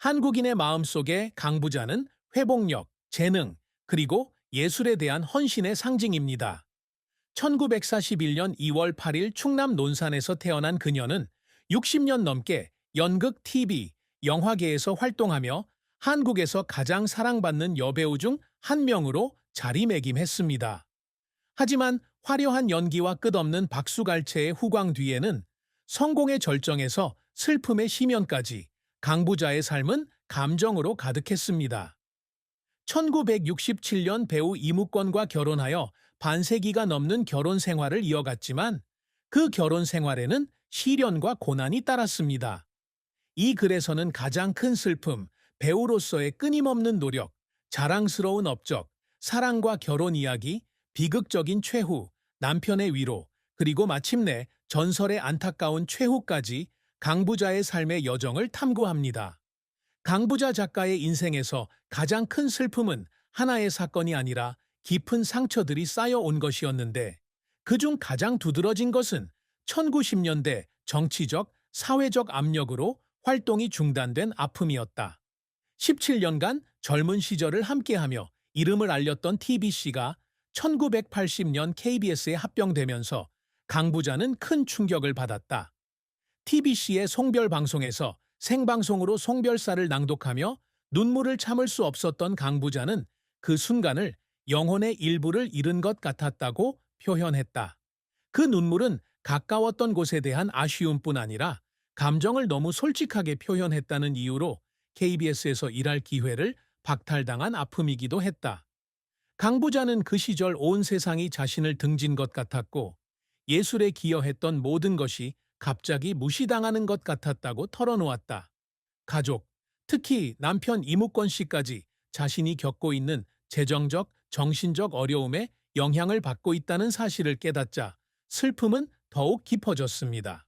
한국인의 마음속에 강부자는 회복력, 재능, 그리고 예술에 대한 헌신의 상징입니다. 1941년 2월 8일 충남 논산에서 태어난 그녀는 60년 넘게 연극, TV, 영화계에서 활동하며 한국에서 가장 사랑받는 여배우 중 한 명으로 자리매김했습니다. 하지만 화려한 연기와 끝없는 박수갈채의 후광 뒤에는 성공의 절정에서 슬픔의 심연까지 강부자의 삶은 감정으로 가득했습니다. 1967년 배우 이무권과 결혼하여 반세기가 넘는 결혼 생활을 이어갔지만 그 결혼 생활에는 시련과 고난이 따랐습니다. 이 글에서는 가장 큰 슬픔, 배우로서의 끊임없는 노력, 자랑스러운 업적, 사랑과 결혼 이야기, 비극적인 최후, 남편의 위로, 그리고 마침내 전설의 안타까운 최후까지 강부자의 삶의 여정을 탐구합니다. 강부자 작가의 인생에서 가장 큰 슬픔은 하나의 사건이 아니라 깊은 상처들이 쌓여온 것이었는데 그중 가장 두드러진 것은 1990년대 정치적, 사회적 압력으로 활동이 중단된 아픔이었다. 17년간 젊은 시절을 함께하며 이름을 알렸던 TBC가 1980년 KBS에 합병되면서 강부자는 큰 충격을 받았다. TBC의 송별 방송에서 생방송으로 송별사를 낭독하며 눈물을 참을 수 없었던 강부자는 그 순간을 영혼의 일부를 잃은 것 같았다고 표현했다. 그 눈물은 가까웠던 곳에 대한 아쉬움뿐 아니라 감정을 너무 솔직하게 표현했다는 이유로 KBS에서 일할 기회를 박탈당한 아픔이기도 했다. 강부자는 그 시절 온 세상이 자신을 등진 것 같았고 예술에 기여했던 모든 것이 갑자기 무시당하는 것 같았다고 털어놓았다. 가족, 특히 남편 이무권 씨까지 자신이 겪고 있는 재정적, 정신적 어려움에 영향을 받고 있다는 사실을 깨닫자 슬픔은 더욱 깊어졌습니다.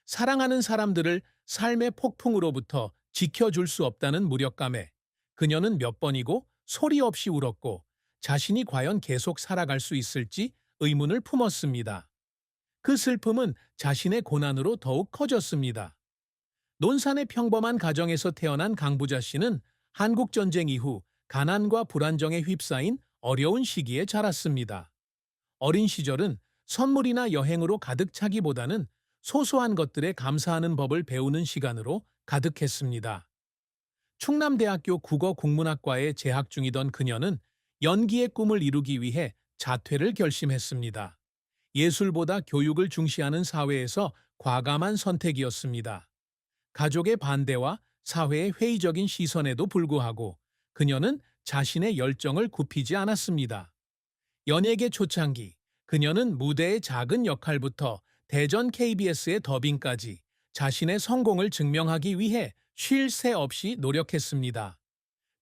사랑하는 사람들을 삶의 폭풍으로부터 지켜줄 수 없다는 무력감에 그녀는 몇 번이고 소리 없이 울었고 자신이 과연 계속 살아갈 수 있을지 의문을 품었습니다. 그 슬픔은 자신의 고난으로 더욱 커졌습니다. 논산의 평범한 가정에서 태어난 강부자 씨는 한국전쟁 이후 가난과 불안정에 휩싸인 어려운 시기에 자랐습니다. 어린 시절은 선물이나 여행으로 가득 차기보다는 소소한 것들에 감사하는 법을 배우는 시간으로 가득했습니다. 충남대학교 국어국문학과에 재학 중이던 그녀는 연기의 꿈을 이루기 위해 자퇴를 결심했습니다. 예술보다 교육을 중시하는 사회에서 과감한 선택이었습니다. 가족의 반대와 사회의 회의적인 시선에도 불구하고 그녀는 자신의 열정을 굽히지 않았습니다. 연예계 초창기, 그녀는 무대의 작은 역할부터 대전 KBS의 더빙까지 자신의 성공을 증명하기 위해 쉴 새 없이 노력했습니다.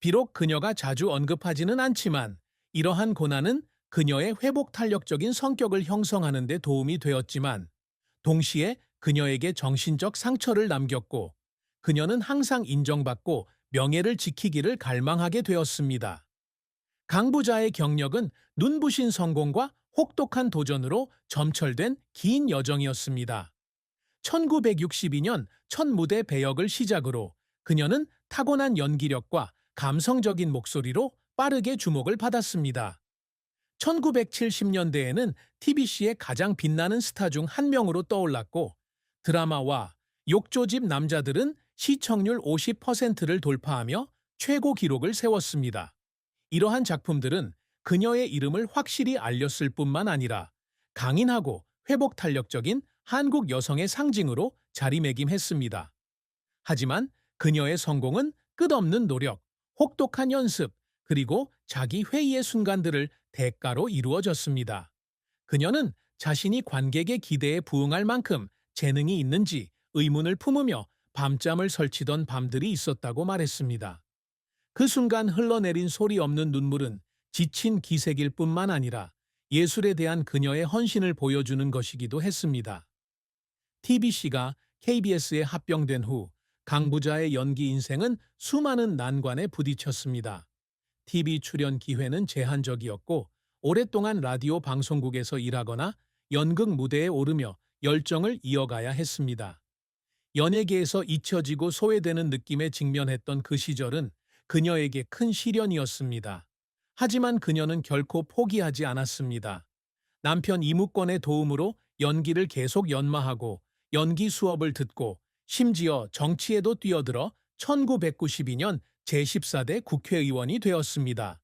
비록 그녀가 자주 언급하지는 않지만 이러한 고난은 그녀의 회복 탄력적인 성격을 형성하는 데 도움이 되었지만 동시에 그녀에게 정신적 상처를 남겼고 그녀는 항상 인정받고 명예를 지키기를 갈망하게 되었습니다. 강부자의 경력은 눈부신 성공과 혹독한 도전으로 점철된 긴 여정이었습니다. 1962년 첫 무대 배역을 시작으로 그녀는 타고난 연기력과 감성적인 목소리로 빠르게 주목을 받았습니다. 1970년대에는 TBC의 가장 빛나는 스타 중 한 명으로 떠올랐고 드라마와 욕조집 남자들은 시청률 50%를 돌파하며 최고 기록을 세웠습니다. 이러한 작품들은 그녀의 이름을 확실히 알렸을 뿐만 아니라 강인하고 회복 탄력적인 한국 여성의 상징으로 자리매김했습니다. 하지만 그녀의 성공은 끝없는 노력, 혹독한 연습, 그리고 자기 회의의 순간들을 대가로 이루어졌습니다. 그녀는 자신이 관객의 기대에 부응할 만큼 재능이 있는지 의문을 품으며 밤잠을 설치던 밤들이 있었다고 말했습니다. 그 순간 흘러내린 소리 없는 눈물은 지친 기색일 뿐만 아니라 예술에 대한 그녀의 헌신을 보여주는 것이기도 했습니다. TBC가 KBS에 합병된 후 강부자의 연기 인생은 수많은 난관에 부딪혔습니다. TV 출연 기회는 제한적이었고 오랫동안 라디오 방송국에서 일하거나 연극 무대에 오르며 열정을 이어가야 했습니다. 연예계에서 잊혀지고 소외되는 느낌에 직면했던 그 시절은 그녀에게 큰 시련이었습니다. 하지만 그녀는 결코 포기하지 않았습니다. 남편 이무권의 도움으로 연기를 계속 연마하고 연기 수업을 듣고 심지어 정치에도 뛰어들어 1992년 제14대 국회의원이 되었습니다.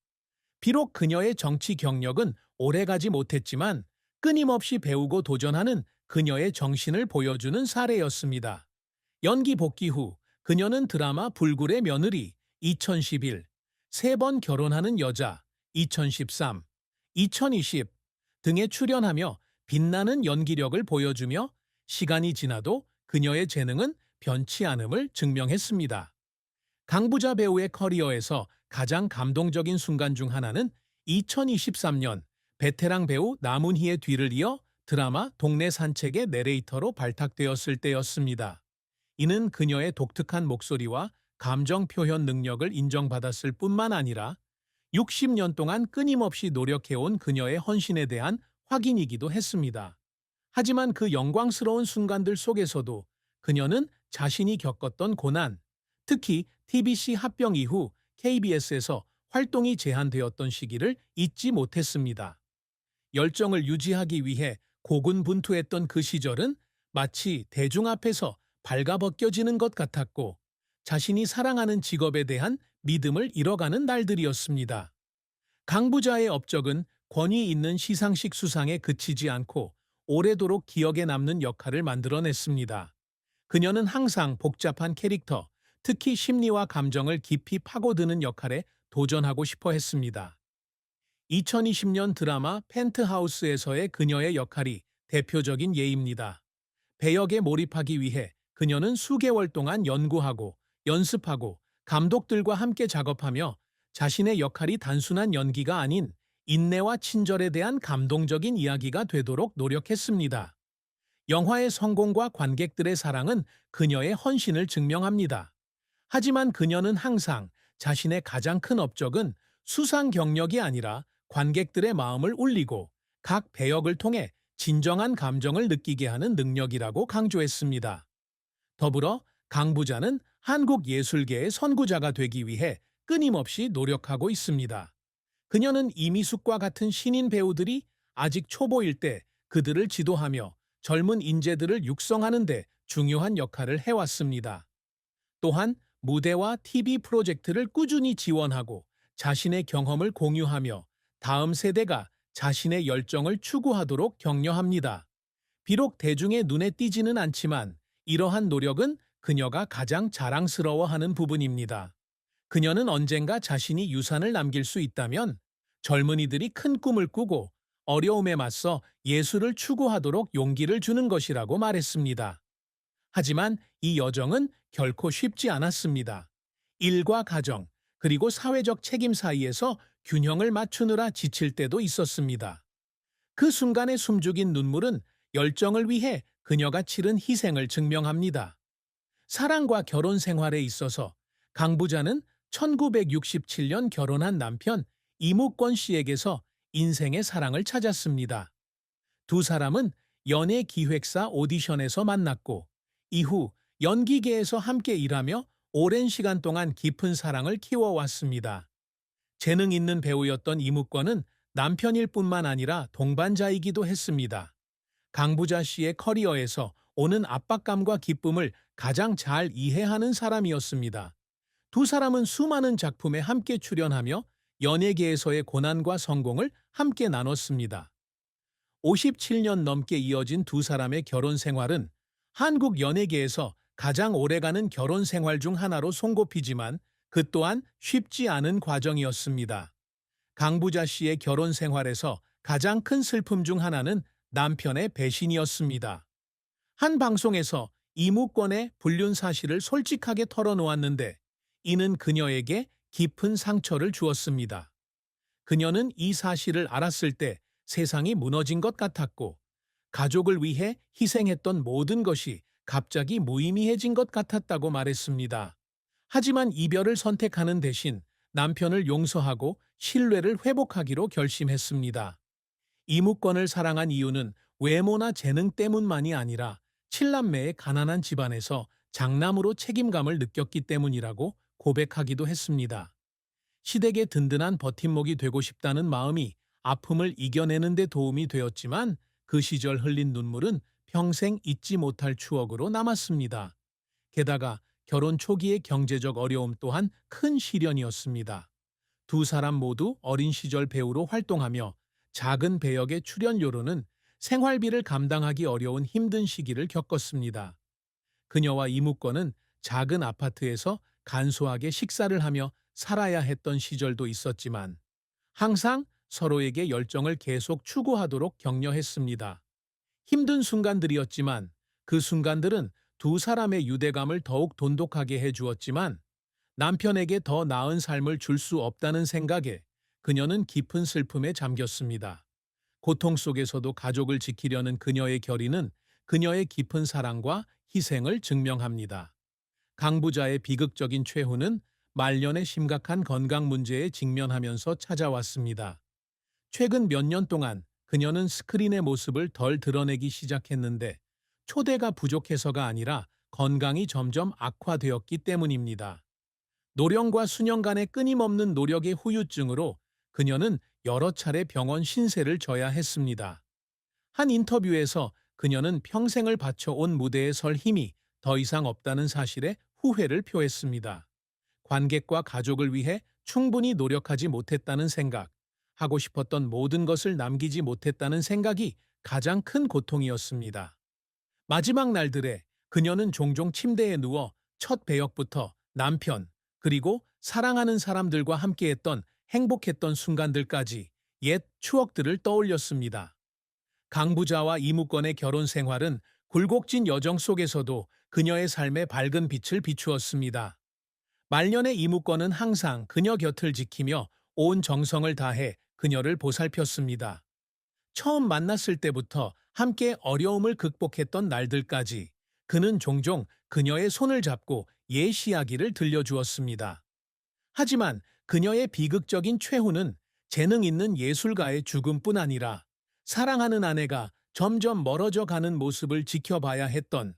비록 그녀의 정치 경력은 오래가지 못했지만 끊임없이 배우고 도전하는 그녀의 정신을 보여주는 사례였습니다. 연기 복귀 후 그녀는 드라마 불굴의 며느리 2011, 세 번 결혼하는 여자 2013, 2020 등에 출연하며 빛나는 연기력을 보여주며 시간이 지나도 그녀의 재능은 변치 않음을 증명했습니다. 강부자 배우의 커리어에서 가장 감동적인 순간 중 하나는 2023년 베테랑 배우 남은희의 뒤를 이어 드라마 동네 산책의 내레이터로 발탁되었을 때였습니다. 이는 그녀의 독특한 목소리와 감정 표현 능력을 인정받았을 뿐만 아니라 60년 동안 끊임없이 노력해온 그녀의 헌신에 대한 확인이기도 했습니다. 하지만 그 영광스러운 순간들 속에서도 그녀는 자신이 겪었던 고난, 특히 TBC 합병 이후 KBS에서 활동이 제한되었던 시기를 잊지 못했습니다. 열정을 유지하기 위해 고군분투했던 그 시절은 마치 대중 앞에서 발가벗겨지는 것 같았고 자신이 사랑하는 직업에 대한 믿음을 잃어가는 날들이었습니다. 강부자의 업적은 권위 있는 시상식 수상에 그치지 않고 오래도록 기억에 남는 역할을 만들어냈습니다. 그녀는 항상 복잡한 캐릭터, 특히 심리와 감정을 깊이 파고드는 역할에 도전하고 싶어 했습니다. 2020년 드라마 펜트하우스에서의 그녀의 역할이 대표적인 예입니다. 배역에 몰입하기 위해 그녀는 수개월 동안 연구하고 연습하고 감독들과 함께 작업하며 자신의 역할이 단순한 연기가 아닌 인내와 친절에 대한 감동적인 이야기가 되도록 노력했습니다. 영화의 성공과 관객들의 사랑은 그녀의 헌신을 증명합니다. 하지만 그녀는 항상 자신의 가장 큰 업적은 수상 경력이 아니라 관객들의 마음을 울리고 각 배역을 통해 진정한 감정을 느끼게 하는 능력이라고 강조했습니다. 더불어 강부자는 한국 예술계의 선구자가 되기 위해 끊임없이 노력하고 있습니다. 그녀는 이미숙과 같은 신인 배우들이 아직 초보일 때 그들을 지도하며 젊은 인재들을 육성하는 데 중요한 역할을 해왔습니다. 또한 무대와 TV 프로젝트를 꾸준히 지원하고 자신의 경험을 공유하며 다음 세대가 자신의 열정을 추구하도록 격려합니다. 비록 대중의 눈에 띄지는 않지만 이러한 노력은 그녀가 가장 자랑스러워하는 부분입니다. 그녀는 언젠가 자신이 유산을 남길 수 있다면 젊은이들이 큰 꿈을 꾸고 어려움에 맞서 예술을 추구하도록 용기를 주는 것이라고 말했습니다. 하지만 이 여정은 결코 쉽지 않았습니다. 일과 가정, 그리고 사회적 책임 사이에서 균형을 맞추느라 지칠 때도 있었습니다. 그 순간의 숨죽인 눈물은 열정을 위해 그녀가 치른 희생을 증명합니다. 사랑과 결혼 생활에 있어서 강부자는 1967년 결혼한 남편 이무권 씨에게서 인생의 사랑을 찾았습니다. 두 사람은 연예 기획사 오디션에서 만났고 이후 연기계에서 함께 일하며 오랜 시간 동안 깊은 사랑을 키워왔습니다. 재능 있는 배우였던 이무권은 남편일 뿐만 아니라 동반자이기도 했습니다. 강부자 씨의 커리어에서 오는 압박감과 기쁨을 가장 잘 이해하는 사람이었습니다. 두 사람은 수많은 작품에 함께 출연하며 연예계에서의 고난과 성공을 함께 나눴습니다. 57년 넘게 이어진 두 사람의 결혼 생활은 한국 연예계에서 가장 오래가는 결혼 생활 중 하나로 손꼽히지만 그 또한 쉽지 않은 과정이었습니다. 강부자 씨의 결혼 생활에서 가장 큰 슬픔 중 하나는 남편의 배신이었습니다. 한 방송에서 이무권의 불륜 사실을 솔직하게 털어놓았는데 이는 그녀에게 깊은 상처를 주었습니다. 그녀는 이 사실을 알았을 때 세상이 무너진 것 같았고 가족을 위해 희생했던 모든 것이 갑자기 무의미해진 것 같았다고 말했습니다. 하지만 이별을 선택하는 대신 남편을 용서하고 신뢰를 회복하기로 결심했습니다. 이무권을 사랑한 이유는 외모나 재능 때문만이 아니라 칠남매의 가난한 집안에서 장남으로 책임감을 느꼈기 때문이라고 고백하기도 했습니다. 시댁의 든든한 버팀목이 되고 싶다는 마음이 아픔을 이겨내는 데 도움이 되었지만 그 시절 흘린 눈물은 평생 잊지 못할 추억으로 남았습니다. 게다가 결혼 초기의 경제적 어려움 또한 큰 시련이었습니다. 두 사람 모두 어린 시절 배우로 활동하며 작은 배역의 출연료로는 생활비를 감당하기 어려운 힘든 시기를 겪었습니다. 그녀와 이무권은 작은 아파트에서 간소하게 식사를 하며 살아야 했던 시절도 있었지만 항상 서로에게 열정을 계속 추구하도록 격려했습니다. 힘든 순간들이었지만 그 순간들은 두 사람의 유대감을 더욱 돈독하게 해주었지만 남편에게 더 나은 삶을 줄 수 없다는 생각에 그녀는 깊은 슬픔에 잠겼습니다. 고통 속에서도 가족을 지키려는 그녀의 결의는 그녀의 깊은 사랑과 희생을 증명합니다. 강부자의 비극적인 최후는 말년에 심각한 건강 문제에 직면하면서 찾아왔습니다. 최근 몇 년 동안 그녀는 스크린의 모습을 덜 드러내기 시작했는데 초대가 부족해서가 아니라 건강이 점점 악화되었기 때문입니다. 노령과 수년간의 끊임없는 노력의 후유증으로 그녀는 여러 차례 병원 신세를 져야 했습니다. 한 인터뷰에서 그녀는 평생을 바쳐온 무대에 설 힘이 더 이상 없다는 사실에 후회를 표했습니다. 관객과 가족을 위해 충분히 노력하지 못했다는 생각, 하고 싶었던 모든 것을 남기지 못했다는 생각이 가장 큰 고통이었습니다. 마지막 날들에 그녀는 종종 침대에 누워 첫 배역부터 남편, 그리고 사랑하는 사람들과 함께했던 행복했던 순간들까지 옛 추억들을 떠올렸습니다. 강부자와 이무권의 결혼 생활은 굴곡진 여정 속에서도 그녀의 삶에 밝은 빛을 비추었습니다. 말년의 이무권은 항상 그녀 곁을 지키며 온 정성을 다해 그녀를 보살폈습니다. 처음 만났을 때부터 함께 어려움을 극복했던 날들까지 그는 종종 그녀의 손을 잡고 옛 이야기를 들려주었습니다. 하지만 그녀의 비극적인 최후는 재능 있는 예술가의 죽음뿐 아니라 사랑하는 아내가 점점 멀어져 가는 모습을 지켜봐야 했던